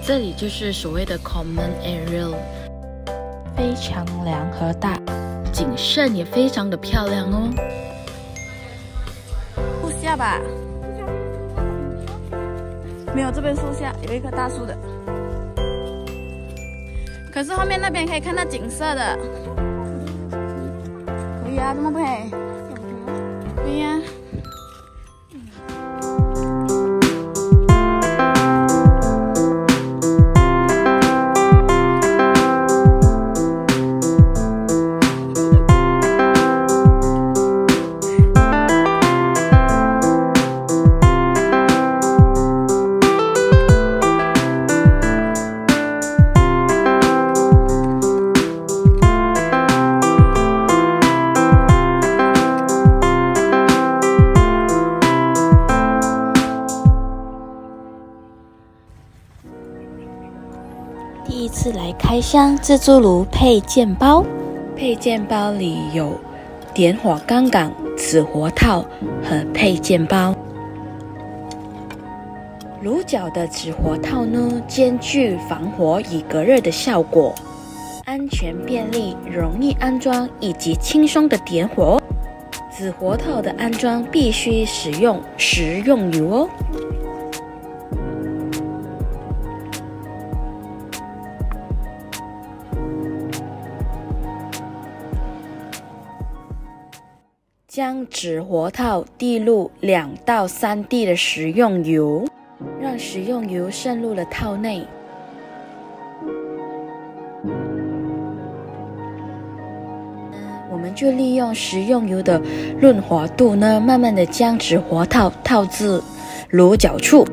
这里就是所谓的 common area， 非常凉和大，景色也非常的漂亮哦。树下吧，没有，这边树下有一棵大树的，可是后面那边可以看到景色的。可以啊，怎么不可以？可以啊。第一次来开箱蜘蛛炉配件包，配件包里有点火钢杆、纸活套和配件包。炉角的纸活套呢，兼具防火与隔热的效果，安全便利、容易安装以及轻松的点火。纸活套的安装必须使用食用油哦。将纸活套滴入2到3滴的食用油，让食用油渗入了套内。我们就利用食用油的润滑度呢，慢慢的将纸活套套至炉角处。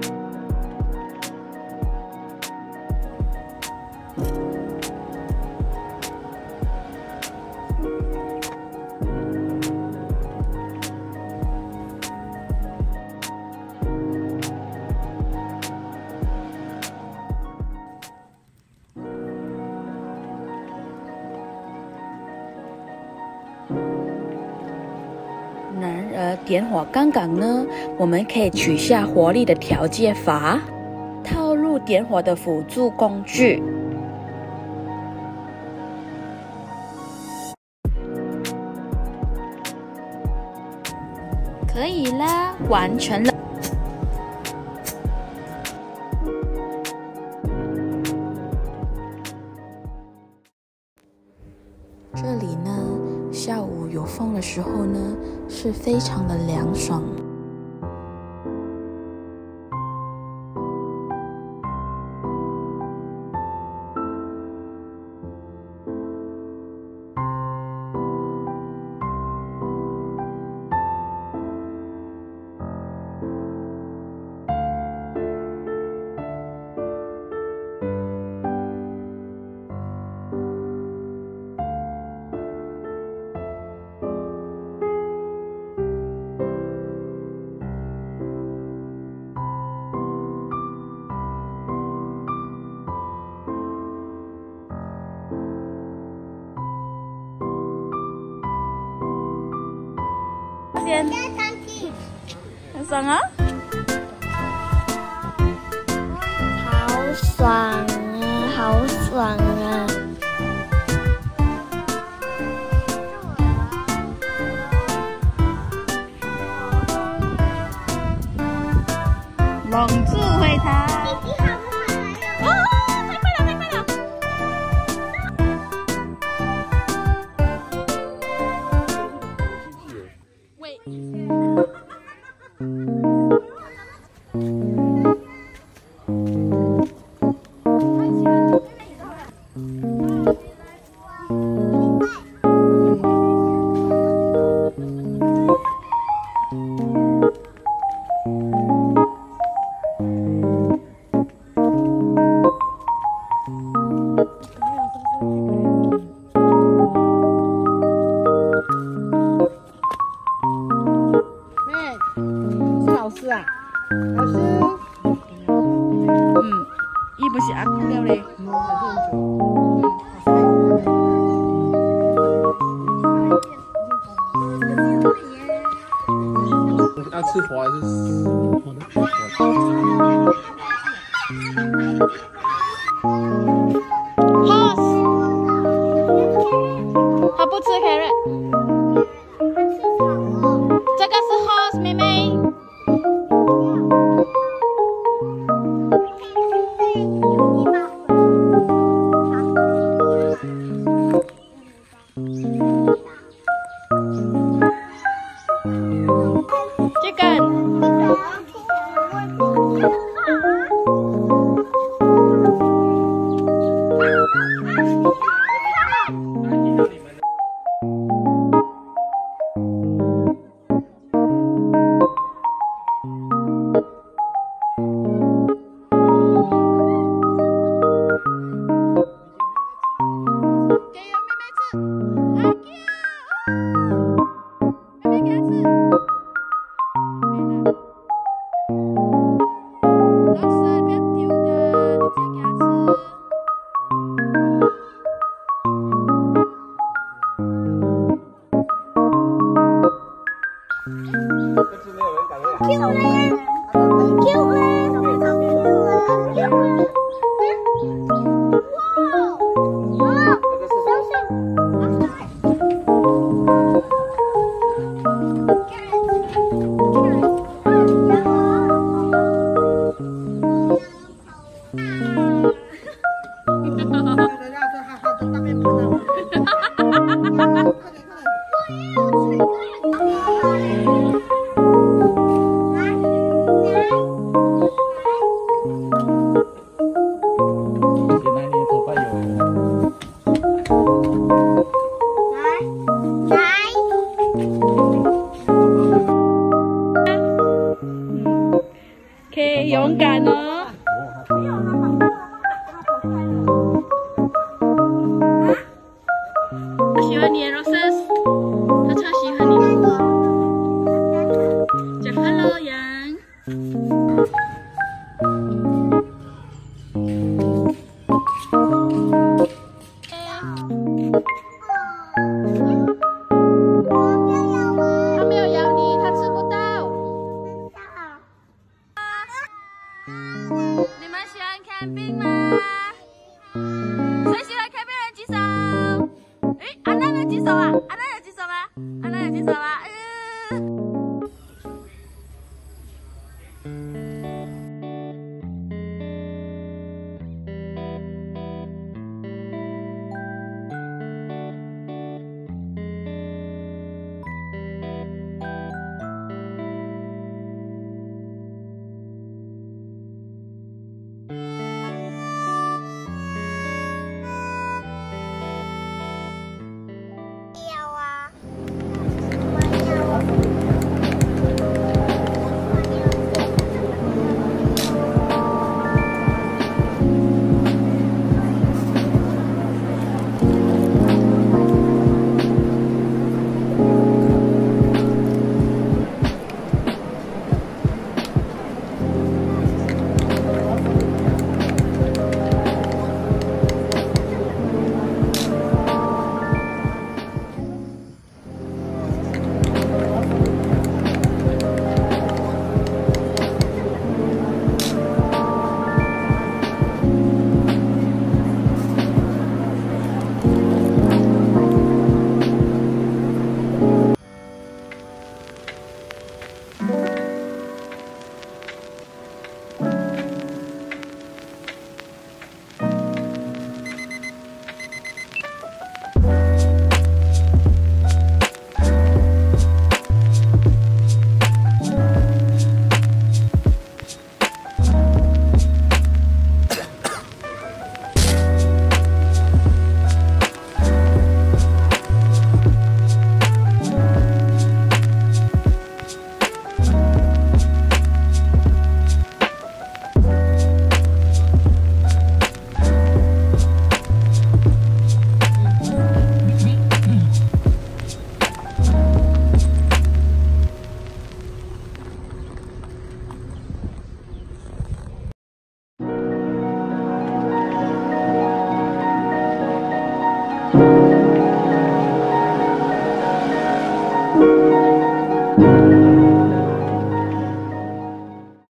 然而点火钢杆呢，我们可以取下火力的调节阀，套入点火的辅助工具。可以啦，完成了。这里呢，下午有风的时候呢，是非常的凉爽。很爽啊！好爽啊，好爽啊！蒙住回它。老师，伊不是阿姑了嘞。要吃活还是死活的？勇敢哦！